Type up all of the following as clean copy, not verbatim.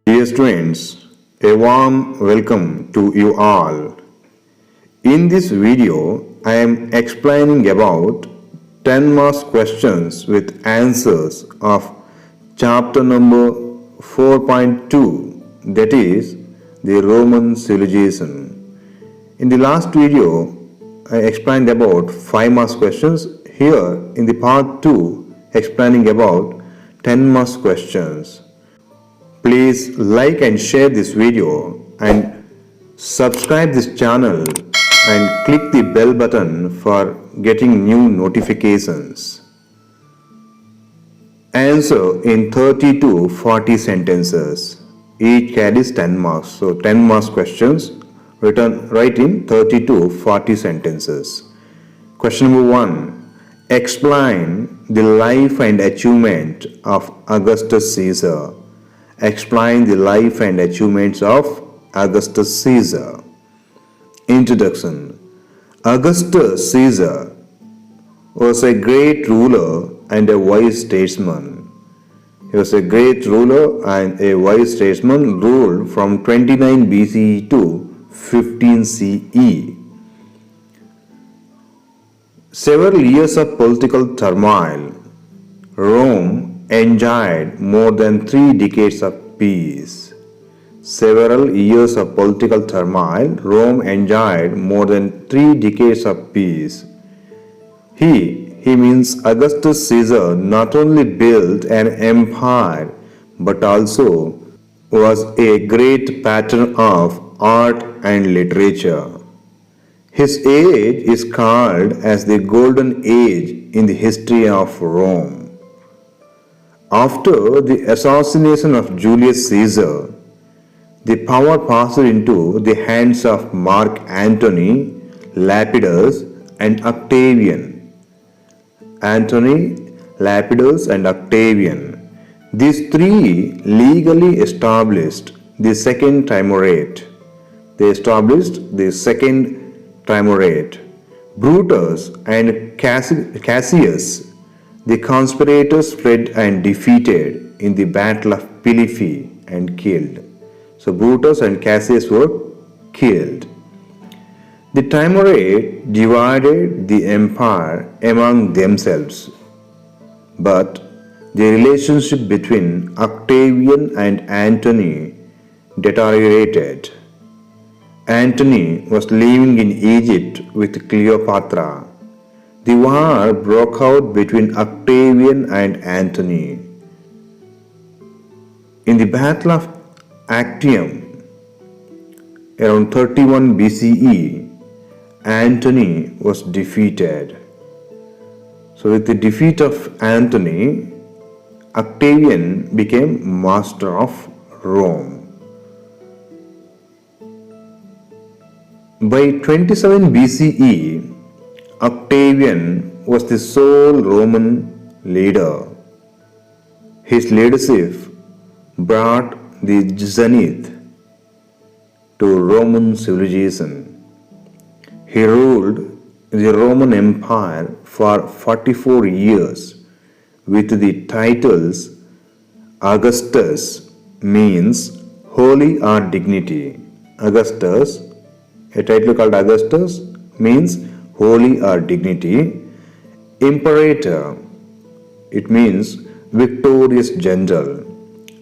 Dear students, a warm welcome to you all. In this video, I am explaining about 10 marks questions with answers of chapter number 4.2, that is the Roman civilization. In the last video, I explained about 5 marks questions. Here in the part 2, explaining about 10 marks questions. Please like and share this video and subscribe this channel and click the bell button for getting new notifications. Answer in 30 to 40 sentences. Each carries 10 marks. So 10 marks questions write in 30 to 40 sentences. Question number 1. Explain the life and achievement of Augustus Caesar. Explain the life and achievements of Augustus Caesar. Introduction. Augustus Caesar was a great ruler and a wise statesman. He was a great ruler and a wise statesman, ruled from 29 BCE to 15 CE. Several years of political turmoil, Rome enjoyed more than 3 decades of peace. Several years of political turmoil, Rome enjoyed more than 3 decades of peace. He means Augustus Caesar not only built an empire but also was a great patron of art and literature. His age is called as the Golden Age in the history of Rome. After the assassination of Julius Caesar, the power passed into the hands of Mark Antony, Lepidus, and Octavian. Antony, Lepidus, and Octavian. These three legally established the Second Triumvirate. They established the Second Triumvirate. Brutus and Cassius, the conspirators, fled and defeated in the Battle of Philippi and killed. So Brutus and Cassius were killed. The triumvirate divided the empire among themselves, but the relationship between Octavian and Antony deteriorated. Antony was living in Egypt with Cleopatra. The war broke out between Octavian and Antony. In the Battle of Actium, around 31 BCE, Antony was defeated. So with the defeat of Antony, Octavian became master of Rome. By 27 BCE, Octavian was the sole Roman leader. His leadership brought the zenith to Roman civilization. He ruled the Roman Empire for 44 years with the titles Augustus, means holy or dignity. Augustus, a title called Augustus, means holy or dignity. Imperator, it means victorious general.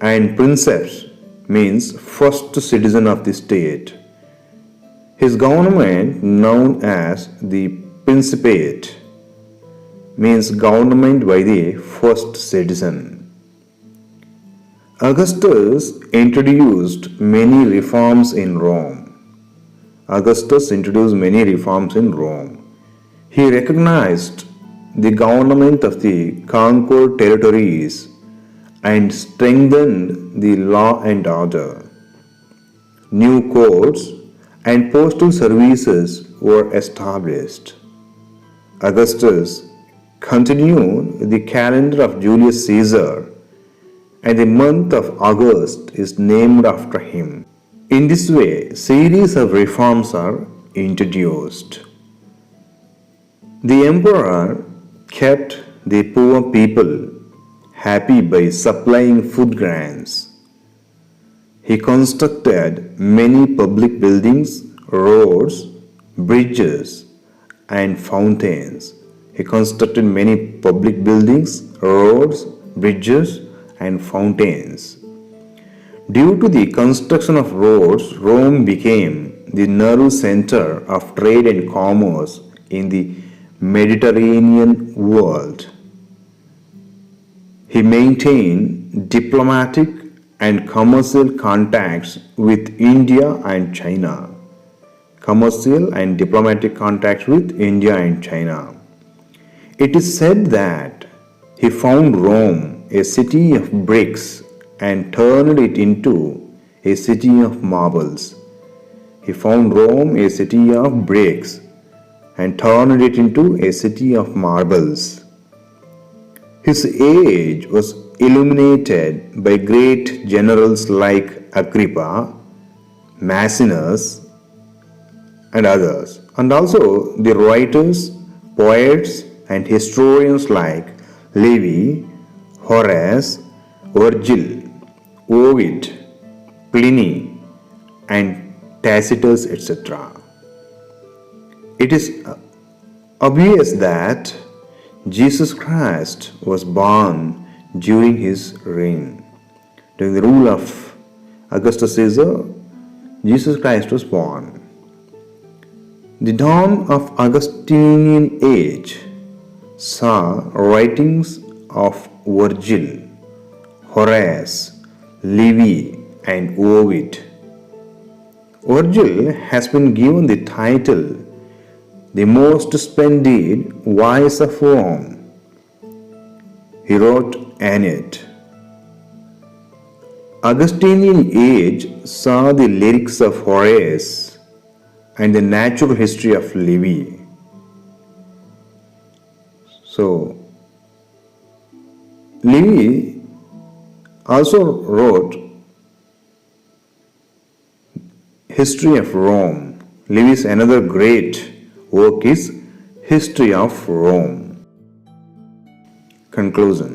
And princeps means first citizen of the state. His government, known as the Principate, means government by the first citizen. Augustus introduced many reforms in Rome. He recognized the government of the conquered territories and strengthened the law and order. New courts and postal services were established. Augustus continued the calendar of Julius Caesar, and the month of August is named after him. In this way, a series of reforms are introduced. The emperor kept the poor people happy by supplying food grains. He constructed many public buildings, roads, bridges, and fountains. He constructed many public buildings, roads, bridges, and fountains. Due to the construction of roads, Rome became the nerve center of trade and commerce in the Mediterranean world. He maintained diplomatic and commercial contacts with India and China. Commercial and diplomatic contacts with India and China. It is said that he found Rome a city of bricks and turned it into a city of marbles. He found Rome a city of bricks and turned it into a city of marbles. His age was illuminated by great generals like Agrippa, Maecenas, and others, and also the writers, poets, and historians like Livy, Horace, Virgil, Ovid, Pliny, and Tacitus, etc. It is obvious that Jesus Christ was born during his reign. During the rule of Augustus Caesar, Jesus Christ was born. The dawn of Augustinian age saw writings of Virgil, Horace, Livy, and Ovid. Virgil has been given the title the most splendid voice of Rome. He wrote Aeneid. Augustinian age saw the lyrics of Horace and the natural history of Livy. So, Livy also wrote History of Rome. Livy's another great work is History of Rome. Conclusion.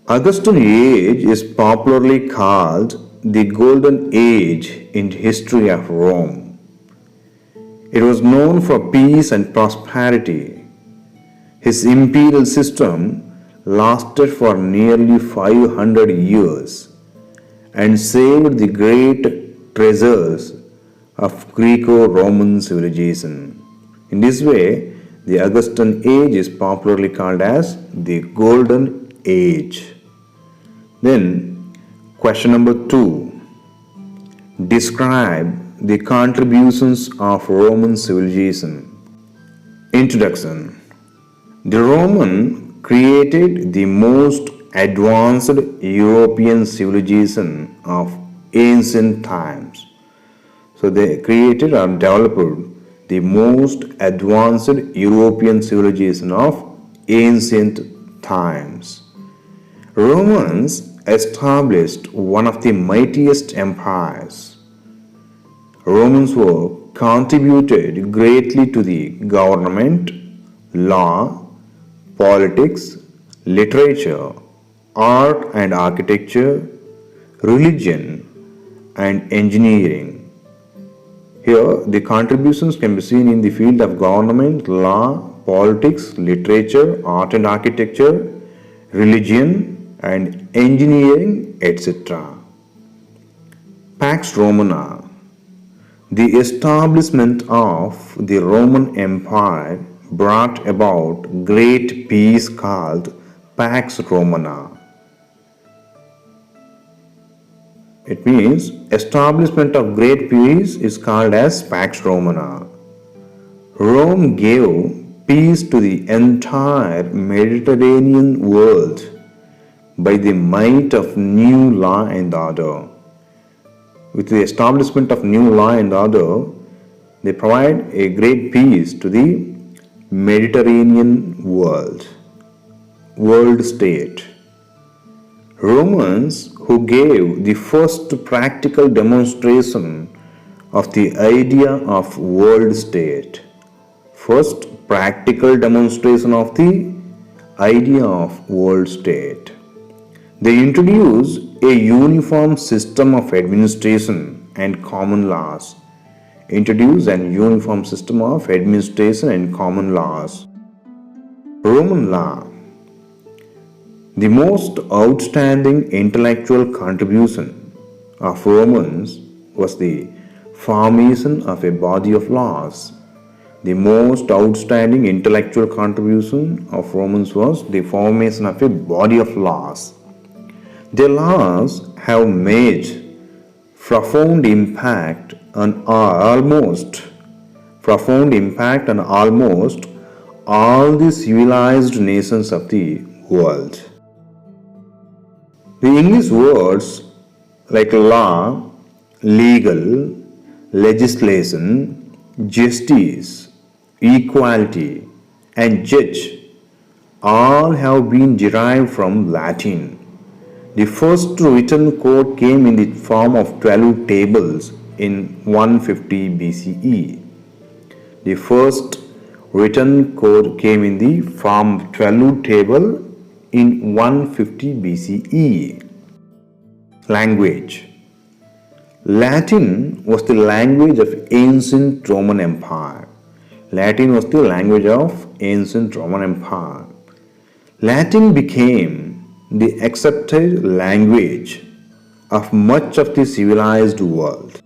Augustan age is popularly called the Golden Age in the history of Rome. It was known for peace and prosperity. His imperial system lasted for nearly 500 years and saved the great treasures of Greco-Roman civilization. In this way, the Augustan age is popularly called as the Golden Age. Then, question number 2. Describe the contributions of Roman civilization. Introduction. The Roman created the most advanced European civilization of ancient times. So they created or developed the most advanced European civilization of ancient times. Romans established one of the mightiest empires. Romans were contributed greatly to the government, law, politics, literature, art and architecture, religion, and engineering. Here, the contributions can be seen in the field of government, law, politics, literature, art and architecture, religion, and engineering, etc. Pax Romana. The establishment of the Roman Empire brought about great peace called Pax Romana. It means establishment of great peace is called as Pax Romana. Rome gave peace to the entire Mediterranean world by the might of new law and order. With the establishment of new law and order, they provide a great peace to the Mediterranean world state. Romans, who gave the first practical demonstration of the idea of world state. First practical demonstration of the idea of world state. They introduced a uniform system of administration and common laws. Introduced an uniform system of administration and common laws. Roman law. The most outstanding intellectual contribution of Romans was the formation of a body of laws. The most outstanding intellectual contribution of Romans was the formation of a body of laws. Their laws have made profound impact on almost all the civilized nations of the world. The English words like law, legal, legislation, justice, equality, and judge all have been derived from Latin. The first written code came in the form of 12 tables in 150 BCE. The first written code came in the form of 12 table in 150 BCE. Language. Latin was the language of ancient Roman Empire. Latin was the language of ancient Roman Empire. Latin became the accepted language of much of the civilized world.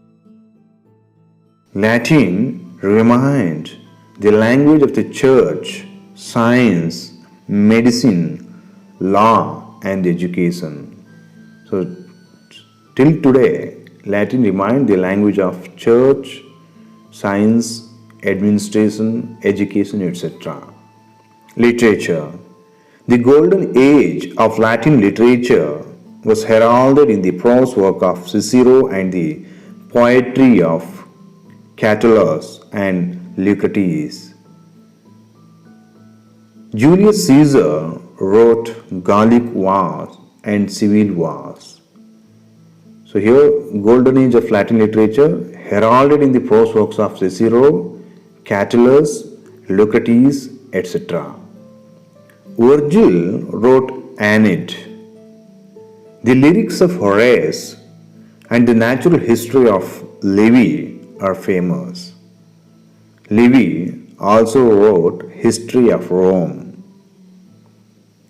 Latin remained the language of the church, science, medicine, law, and education. So, till today, Latin remains the language of church, science, administration, education, etc. Literature. The golden age of Latin literature was heralded in the prose work of Cicero and the poetry of Catullus and Lucretius. Julius Caesar wrote Gallic Wars and Civil Wars. So here, golden age of Latin literature heralded in the prose works of Cicero, Catullus, Lucretius, etc. Virgil wrote Aeneid. The lyrics of Horace and the natural history of Livy are famous. Livy also wrote History of Rome.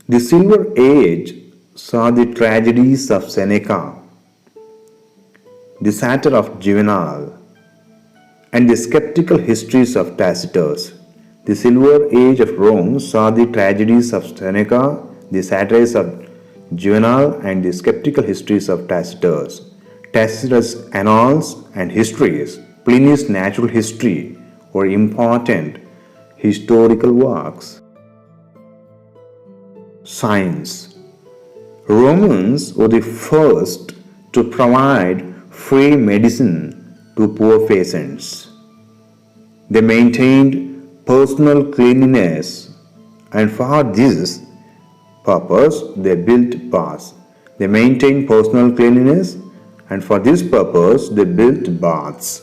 The Silver Age saw the tragedies of Seneca, the satire of Juvenal, and the skeptical histories of Tacitus. The Silver Age of Rome saw the tragedies of Seneca, the satires of Juvenal, and the skeptical histories of Tacitus. Tacitus' Annals and Histories, Pliny's Natural History were important historical works. Science. Romans were the first to provide free medicine to poor peasants. They maintained personal cleanliness, and for this purpose they built baths. They maintained personal cleanliness, and for this purpose they built baths.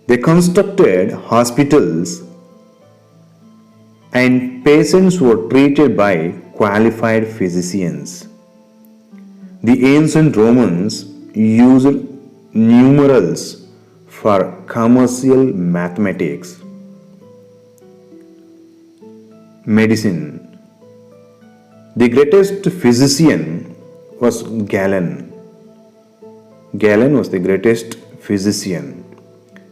They constructed hospitals, and patients were treated by qualified physicians. The ancient Romans used numerals for commercial mathematics. Medicine. The greatest physician was Galen. Galen was the greatest physician.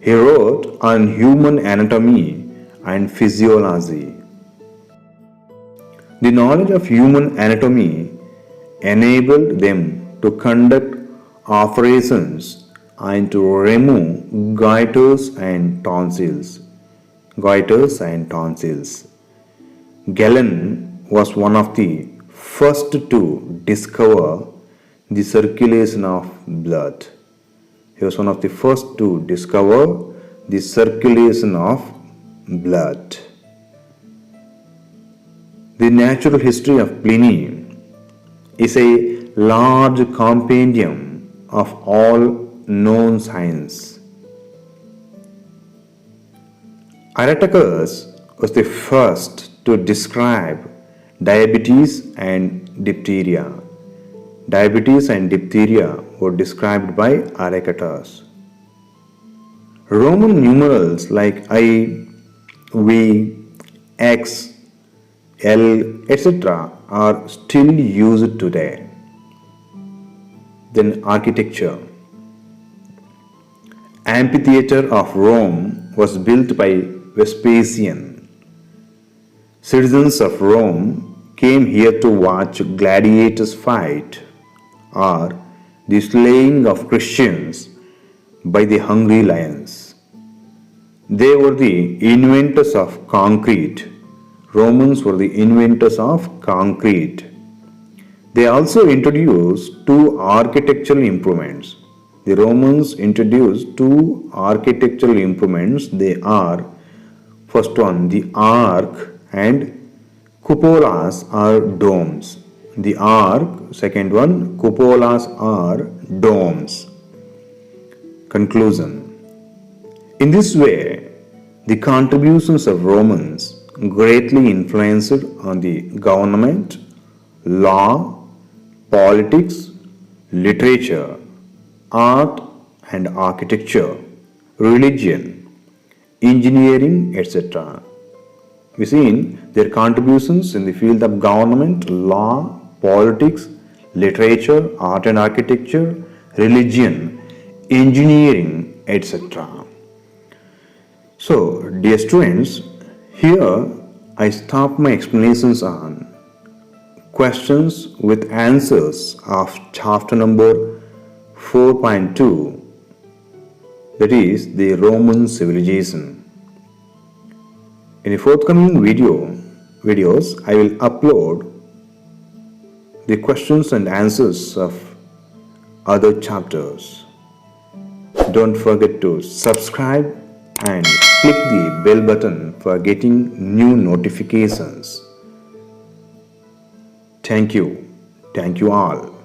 He wrote on human anatomy and physiology. The knowledge of human anatomy enabled them to conduct operations and to remove goiters and tonsils. Galen was one of the first to discover the circulation of blood. He was one of the first to discover the circulation of blood. The Natural History of Pliny is a large compendium of all known science. Aretacus was the first to describe diabetes and diphtheria. diabetes and diphtheria were described by Arecatus. Roman numerals like I, V, X, L, etc. are still used today. Then architecture. Amphitheater of Rome was built by Vespasian. Citizens of Rome came here to watch gladiators fight or the slaying of Christians by the hungry lions. They were the inventors of concrete. Romans were the inventors of concrete. They also introduced two architectural improvements. The Romans introduced two architectural improvements. They are first one, the arc, and cupolas are domes. The arc, second one, cupolas are domes. Conclusion. In this way, the contributions of Romans greatly influenced on the government, law, politics, literature, art and architecture, religion, engineering, etc. We seen their contributions in the field of government, law, politics, literature, art and architecture, religion, engineering, etc. So, dear students, here I stop my explanations on questions with answers of chapter number 4.2, that is the Roman civilization. In the forthcoming videos, I will upload the questions and answers of other chapters. Don't forget to subscribe and click the bell button for getting new notifications. Thank you. Thank you all.